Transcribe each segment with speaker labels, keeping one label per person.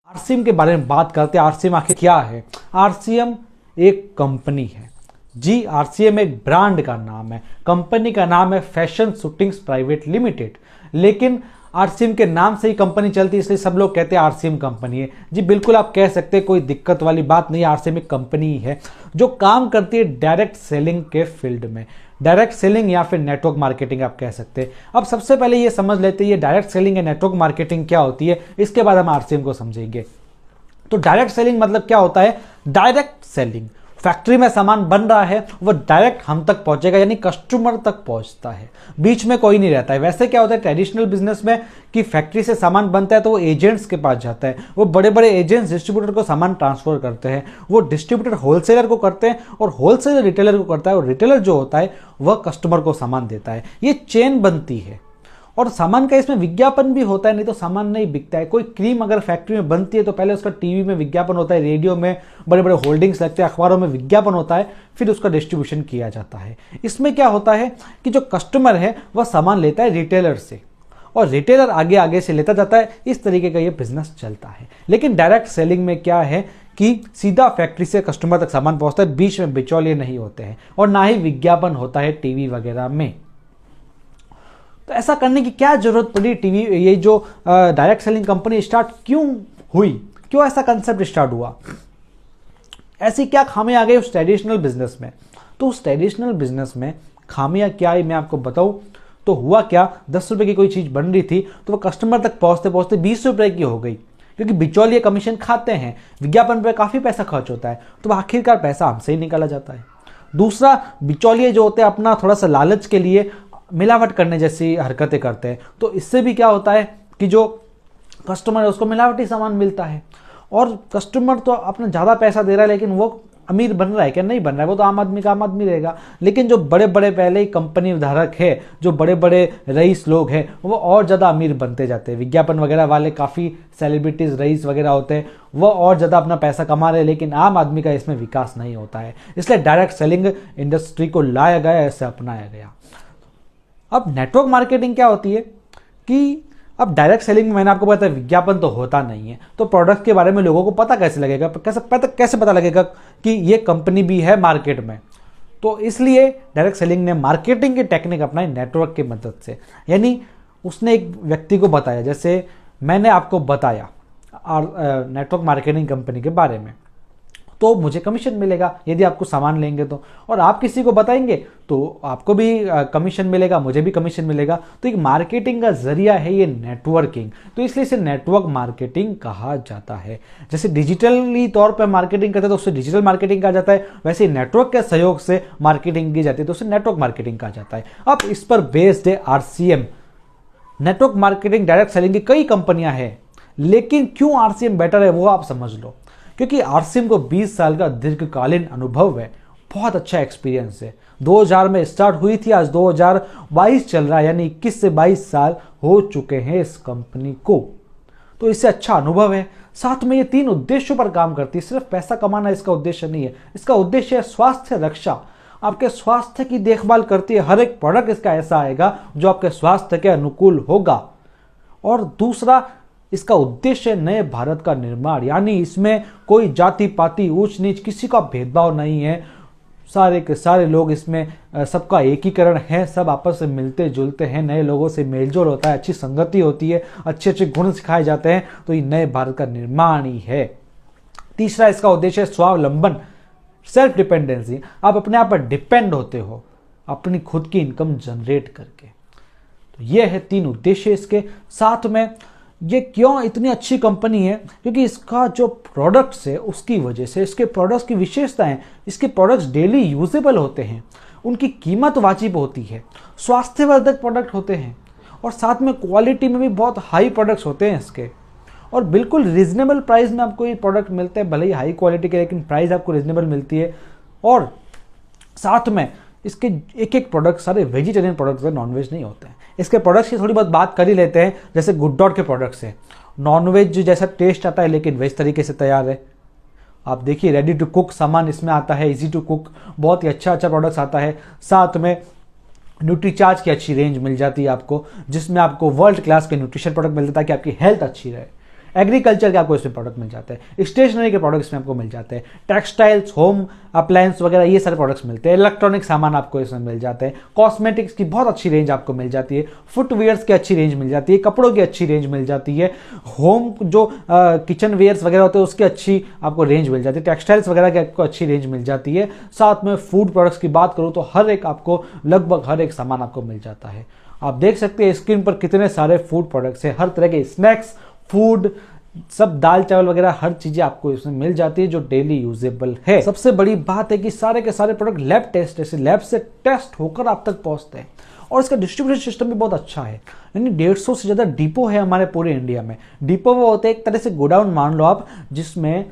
Speaker 1: RCM के बारे में बात करते हैं। आरसीएम आखिर क्या है? आरसीएम एक कंपनी है जी। आरसीएम एक ब्रांड का नाम है, कंपनी का नाम है फैशन शूटिंग्स प्राइवेट लिमिटेड। लेकिन आरसीएम के नाम से ही कंपनी चलती है, इसलिए सब लोग कहते हैं आरसीएम कंपनी है जी। बिल्कुल आप कह सकते हैं, कोई दिक्कत वाली बात नहीं। आरसीएम एक कंपनी है जो काम करती है डायरेक्ट सेलिंग के फील्ड में। डायरेक्ट सेलिंग या फिर नेटवर्क मार्केटिंग आप कह सकते हैं। अब सबसे पहले ये समझ लेते हैं ये डायरेक्ट सेलिंग या नेटवर्क मार्केटिंग क्या होती है, इसके बाद हम आरसीएम को समझेंगे। तो डायरेक्ट सेलिंग मतलब क्या होता है? डायरेक्ट सेलिंग, फैक्ट्री में सामान बन रहा है, वो डायरेक्ट हम तक पहुंचेगा, यानी कस्टमर तक पहुंचता है, बीच में कोई नहीं रहता है। वैसे क्या होता है ट्रेडिशनल बिजनेस में कि फैक्ट्री से सामान बनता है तो वो एजेंट्स के पास जाता है, वो बड़े बड़े एजेंट्स डिस्ट्रीब्यूटर को सामान ट्रांसफर करते हैं, वो डिस्ट्रीब्यूटर होलसेलर को करते हैं और होलसेलर रिटेलर को करता है, और रिटेलर जो होता है वह कस्टमर को सामान देता है। ये चेन बनती है और सामान का इसमें विज्ञापन भी होता है, नहीं तो सामान नहीं बिकता है। कोई क्रीम अगर फैक्ट्री में बनती है तो पहले उसका टीवी में विज्ञापन होता है, रेडियो में बड़े बड़े होल्डिंग्स लगते हैं, अखबारों में विज्ञापन होता है, फिर उसका डिस्ट्रीब्यूशन किया जाता है। इसमें क्या होता है कि जो कस्टमर है वह सामान लेता है रिटेलर से और रिटेलर आगे आगे से लेता जाता है। इस तरीके का ये बिजनेस चलता है। लेकिन डायरेक्ट सेलिंग में क्या है कि सीधा फैक्ट्री से कस्टमर तक सामान पहुंचता है, बीच में बिचौलिए नहीं होते हैं और ना ही विज्ञापन होता है टीवी वगैरह में। तो ऐसा करने की क्या जरूरत पड़ी? टीवी ये जो डायरेक्ट सेलिंग कंपनी स्टार्ट क्यों हुई, क्यों ऐसा कंसेप्ट स्टार्ट हुआ, ऐसी क्या खामियां आ गई उस ट्रेडिशनल बिजनेस में? तो उस ट्रेडिशनल बिजनेस में खामियां क्या आई मैं आपको बताऊं तो हुआ क्या, 10 रुपए की कोई चीज बन रही थी तो वो कस्टमर तक पहुंचते पहुंचते 20 रुपए की हो गई, क्योंकि बिचौलिए कमीशन खाते हैं, विज्ञापन पर काफी पैसा खर्च होता है, तो आखिरकार पैसा हमसे ही निकाला जाता है। दूसरा, बिचौलिए जो होते हैं अपना थोड़ा सा लालच के लिए मिलावट करने जैसी हरकतें करते हैं, तो इससे भी क्या होता है कि जो कस्टमर है उसको मिलावटी सामान मिलता है। और कस्टमर तो अपना ज़्यादा पैसा दे रहा है लेकिन वो अमीर बन रहा है क्या? नहीं बन रहा है, वो तो आम आदमी का आम आदमी रहेगा। लेकिन जो बड़े बड़े पहले ही कंपनी धारक है, जो बड़े बड़े रईस लोग हैं, वो और ज़्यादा अमीर बनते जाते हैं। विज्ञापन वगैरह वाले काफ़ी सेलिब्रिटीज़ रईस वगैरह होते हैं, वो और ज़्यादा अपना पैसा कमा रहे हैं, लेकिन आम आदमी का इसमें विकास नहीं होता है। इसलिए डायरेक्ट सेलिंग इंडस्ट्री को लाया गया, ऐसे अपनाया गया। अब नेटवर्क मार्केटिंग क्या होती है कि अब डायरेक्ट सेलिंग में मैंने आपको बताया विज्ञापन तो होता नहीं है, तो प्रोडक्ट के बारे में लोगों को पता कैसे लगेगा, कैसे पता लगेगा कि ये कंपनी भी है मार्केट में? तो इसलिए डायरेक्ट सेलिंग ने मार्केटिंग की टेक्निक अपनाई नेटवर्क की मदद से। यानी उसने एक व्यक्ति को बताया, जैसे मैंने आपको बताया नेटवर्क मार्केटिंग कंपनी के बारे में, तो मुझे कमीशन मिलेगा यदि आपको सामान लेंगे तो, और आप किसी को बताएंगे तो आपको भी कमीशन मिलेगा, मुझे भी कमीशन मिलेगा। तो एक मार्केटिंग का जरिया है ये नेटवर्किंग, तो इसलिए इसे नेटवर्क मार्केटिंग कहा जाता है। जैसे डिजिटली तौर पर मार्केटिंग करते हैं तो उससे डिजिटल मार्केटिंग कहा जाता है, वैसे नेटवर्क के सहयोग से मार्केटिंग की जाती है तो उसे नेटवर्क मार्केटिंग कहा जाता है। अब इस पर बेस्ड है RCM. Network marketing direct selling की कई कंपनियां हैं, लेकिन क्यों आरसीएम बेटर है वो आप समझ लो। क्योंकि आरसीएम को 20 साल का दीर्घकालीन अनुभव है, बहुत अच्छा एक्सपीरियंस है। 2000 में स्टार्ट हुई थी, आज 2022 चल रहा है, यानी 21 से 22 साल हो चुके हैं इस कंपनी को, तो इससे अच्छा अनुभव है। साथ में ये 3 उद्देश्यों पर काम करती है। सिर्फ पैसा कमाना इसका उद्देश्य नहीं है, इसका उद्देश्य है स्वास्थ्य रक्षा, आपके स्वास्थ्य की देखभाल करती है। हर एक प्रोडक्ट इसका ऐसा आएगा जो आपके स्वास्थ्य के अनुकूल होगा। और दूसरा, इसका उद्देश्य नए भारत का निर्माण, यानी इसमें कोई जाति पाति ऊंच नीच किसी का भेदभाव नहीं है, सारे के सारे लोग इसमें सबका एकीकरण है, सब आपस में मिलते जुलते हैं, नए लोगों से मेलजोल होता है, अच्छी संगति होती है, अच्छे अच्छे गुण सिखाए जाते हैं, तो ये नए भारत का निर्माण ही है। तीसरा, इसका उद्देश्य है स्वावलंबन, सेल्फ डिपेंडेंसी, आप अपने आप पर डिपेंड होते हो अपनी खुद की इनकम जनरेट करके। तो ये है 3 उद्देश्य इसके। साथ में ये क्यों इतनी अच्छी कंपनी है, क्योंकि इसका जो प्रोडक्ट्स है उसकी वजह से, इसके प्रोडक्ट्स की विशेषताएं, इसके प्रोडक्ट्स डेली यूजेबल होते हैं, उनकी कीमत वाजिब होती है, स्वास्थ्यवर्धक प्रोडक्ट होते हैं, और साथ में क्वालिटी में भी बहुत हाई प्रोडक्ट्स होते हैं इसके, और बिल्कुल रीजनेबल प्राइस में आपको ये प्रोडक्ट मिलते हैं, भले ही हाई क्वालिटी के, लेकिन प्राइस आपको रीजनेबल मिलती है। और साथ में इसके एक एक प्रोडक्ट सारे वेजिटेरियन प्रोडक्ट्स हैं, नॉनवेज नहीं होते हैं। इसके प्रोडक्ट्स की थोड़ी बहुत बात कर ही लेते हैं। जैसे गुड डॉट के प्रोडक्ट्स हैं, नॉनवेज जैसा टेस्ट आता है लेकिन वेज तरीके से तैयार है। आप देखिए रेडी टू कुक सामान इसमें आता है, इजी टू कुक, बहुत ही अच्छा प्रोडक्ट्स आता है। साथ में न्यूट्रीचार्ज की अच्छी रेंज मिल जाती है आपको, जिसमें आपको वर्ल्ड क्लास के न्यूट्रिशन प्रोडक्ट मिलता है ताकि आपकी हेल्थ अच्छी रहे। एग्रीकल्चर के आपको इसमें प्रोडक्ट मिल जाते हैं, स्टेशनरी के प्रोडक्ट इसमें आपको मिल जाते हैं, टेक्सटाइल्स, होम अप्लायंस वगैरह ये सारे प्रोडक्ट्स मिलते हैं, इलेक्ट्रॉनिक सामान आपको इसमें मिल जाते हैं, कॉस्मेटिक्स की बहुत अच्छी रेंज आपको मिल जाती है, फुटवेयर्स की अच्छी रेंज मिल जाती है, कपड़ों की अच्छी रेंज मिल जाती है, होम जो किचन वेयर्स वगैरह होते हैं उसकी अच्छी आपको रेंज मिल जाती है, टेक्सटाइल्स वगैरह की आपको अच्छी रेंज मिल जाती है। साथ में फूड प्रोडक्ट्स की बात करूँ तो हर एक आपको लगभग हर एक सामान आपको मिल जाता है। आप देख सकते हैं स्क्रीन पर कितने सारे फूड प्रोडक्ट्स हैं, हर तरह के स्नैक्स, फूड, सब दाल चावल वगैरह हर चीजें आपको इसमें मिल जाती है जो डेली यूजेबल है। सबसे बड़ी बात है कि सारे के सारे प्रोडक्ट लैब टेस्ट से लैब से टेस्ट होकर आप तक पहुंचते हैं और इसका डिस्ट्रीब्यूशन सिस्टम भी बहुत अच्छा है। यानी 150 से ज़्यादा डिपो है हमारे पूरे इंडिया में। डिपो वो होते हैं एक तरह से गोडाउन मान लो आप, जिसमें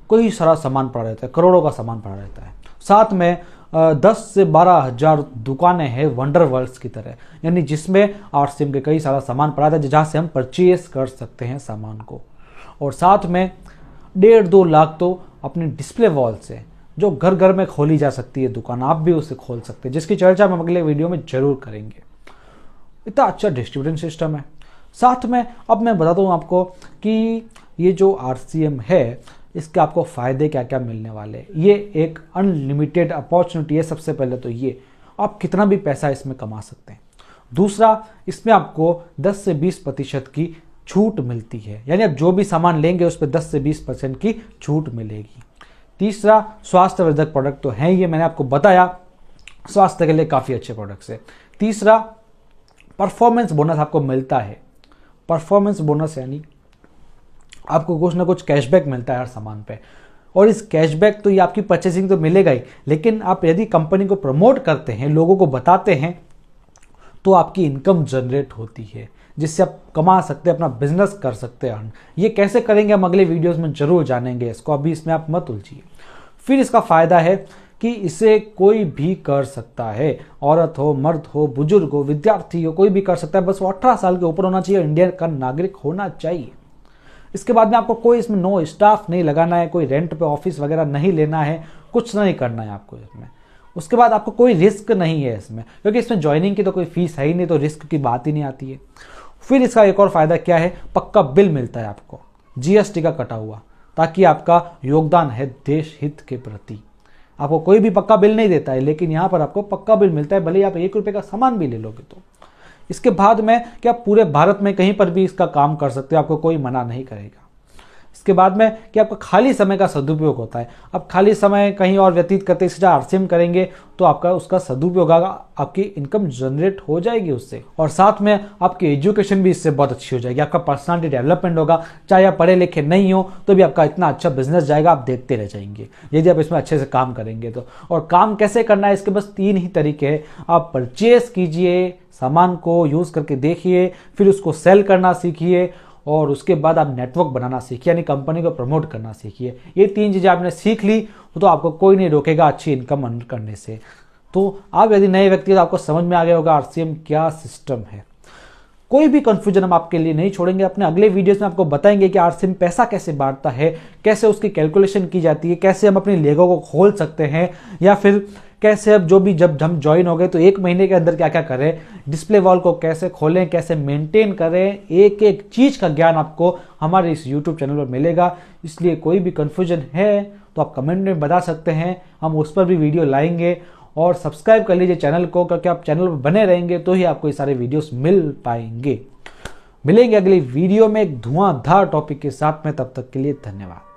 Speaker 1: कोई सारा सामान पड़ा रहता है, करोड़ों का सामान पड़ा रहता है। साथ में 10 से 12 हज़ार दुकानें हैं वंडर वर्ल्ड्स की तरह, यानी जिसमें आरसीएम के कई सारा सामान पड़ा था जहाँ से हम परचेज कर सकते हैं सामान को। और साथ में 1.5-2 लाख तो अपनी डिस्प्ले वॉल से जो घर घर में खोली जा सकती है दुकान, आप भी उसे खोल सकते हैं, जिसकी चर्चा हम अगले वीडियो में जरूर करेंगे। इतना अच्छा डिस्ट्रीब्यूशन सिस्टम है। साथ में अब मैं बताता हूँ आपको कि ये जो आरसीएम है इसके आपको फ़ायदे क्या क्या मिलने वाले हैं। ये एक अनलिमिटेड अपॉर्चुनिटी है। सबसे पहले तो ये आप कितना भी पैसा इसमें कमा सकते हैं। दूसरा, इसमें आपको 10 से 20% की छूट मिलती है, यानी आप जो भी सामान लेंगे उस पर 10 से 20% की छूट मिलेगी। तीसरा, स्वास्थ्यवर्धक प्रोडक्ट तो हैं ये, मैंने आपको बताया स्वास्थ्य के लिए काफ़ी अच्छे प्रोडक्ट्स है। तीसरा, परफॉर्मेंस बोनस आपको मिलता है। परफॉर्मेंस बोनस यानी आपको कुछ ना कुछ कैशबैक मिलता है हर सामान पे, और इस कैशबैक तो ये आपकी परचेसिंग तो मिलेगा ही, लेकिन आप यदि कंपनी को प्रमोट करते हैं, लोगों को बताते हैं, तो आपकी इनकम जनरेट होती है जिससे आप कमा सकते हैं, अपना बिजनेस कर सकते हैं। ये कैसे करेंगे हम अगले वीडियोस में जरूर जानेंगे इसको, अभी इसमें आप मत उलझिए। फिर इसका फ़ायदा है कि इसे कोई भी कर सकता है, औरत हो, मर्द हो, बुजुर्ग हो, विद्यार्थी हो, कोई भी कर सकता है। बस वो 18 साल के ऊपर होना चाहिए, इंडिया का नागरिक होना चाहिए। इसके बाद में आपको कोई इसमें नो स्टाफ नहीं लगाना है, कोई रेंट पे ऑफिस वगैरह नहीं लेना है, कुछ नहीं करना है आपको इसमें। उसके बाद आपको कोई रिस्क नहीं है इसमें, क्योंकि इसमें ज्वाइनिंग की तो कोई फीस है ही नहीं, तो रिस्क की बात ही नहीं आती है। फिर इसका एक और फायदा क्या है, पक्का बिल मिलता है आपको, जीएसटी का कटा हुआ, ताकि आपका योगदान है देश हित के प्रति। आपको कोई भी पक्का बिल नहीं देता है, लेकिन यहाँ पर आपको पक्का बिल मिलता है, भले ही आप 1 रुपये का सामान भी ले लोगे तो। इसके बाद में कि आप पूरे भारत में कहीं पर भी इसका काम कर सकते हो, आपको कोई मना नहीं करेगा। इसके बाद में कि आपका खाली समय का सदुपयोग होता है। आप खाली समय कहीं और व्यतीत करते इससे आरसीएम करेंगे तो आपका उसका सदुपयोग होगा, आपकी इनकम जनरेट हो जाएगी उससे, और साथ में आपकी एजुकेशन भी इससे बहुत अच्छी हो जाएगी, आपका पर्सनालिटी डेवलपमेंट होगा। चाहे आप पढ़े लिखे नहीं हो तो भी आपका इतना अच्छा बिजनेस जाएगा, आप देखते रह जाएंगे यदि आप इसमें अच्छे से काम करेंगे तो। और काम कैसे करना है, इसके बस 3 ही तरीके हैं। आप परचेज कीजिए, सामान को यूज़ करके देखिए, फिर उसको सेल करना सीखिए, और उसके बाद आप नेटवर्क बनाना सीखिए, यानी कंपनी को प्रमोट करना सीखिए। ये 3 चीज़ें आपने सीख ली तो आपको कोई नहीं रोकेगा अच्छी इनकम अर्न करने से। तो आप यदि नए व्यक्ति हो तो आपको समझ में आ गया होगा आरसीएम क्या सिस्टम है। कोई भी कंफ्यूजन हम आपके लिए नहीं छोड़ेंगे। अपने अगले वीडियोस में आपको बताएंगे कि आरसीएम पैसा कैसे बांटता है, कैसे उसकी कैलकुलेशन की जाती है, कैसे हम अपनी लेगो को खोल सकते हैं, या फिर कैसे अब जब हम ज्वाइन हो गए तो 1 महीने के अंदर क्या क्या करें, डिस्प्ले वॉल को कैसे खोलें, कैसे मेंटेन करें। एक एक चीज़ का ज्ञान आपको हमारे इस यूट्यूब चैनल पर मिलेगा। इसलिए कोई भी कन्फ्यूजन है तो आप कमेंट में बता सकते हैं, हम उस पर भी वीडियो लाएंगे। और सब्सक्राइब कर लीजिए चैनल को, क्योंकि आप चैनल पर बने रहेंगे तो ही आपको ये सारे वीडियोस मिल पाएंगे। मिलेंगे अगली वीडियो में एक धुआंधार टॉपिक के साथ में, तब तक के लिए धन्यवाद।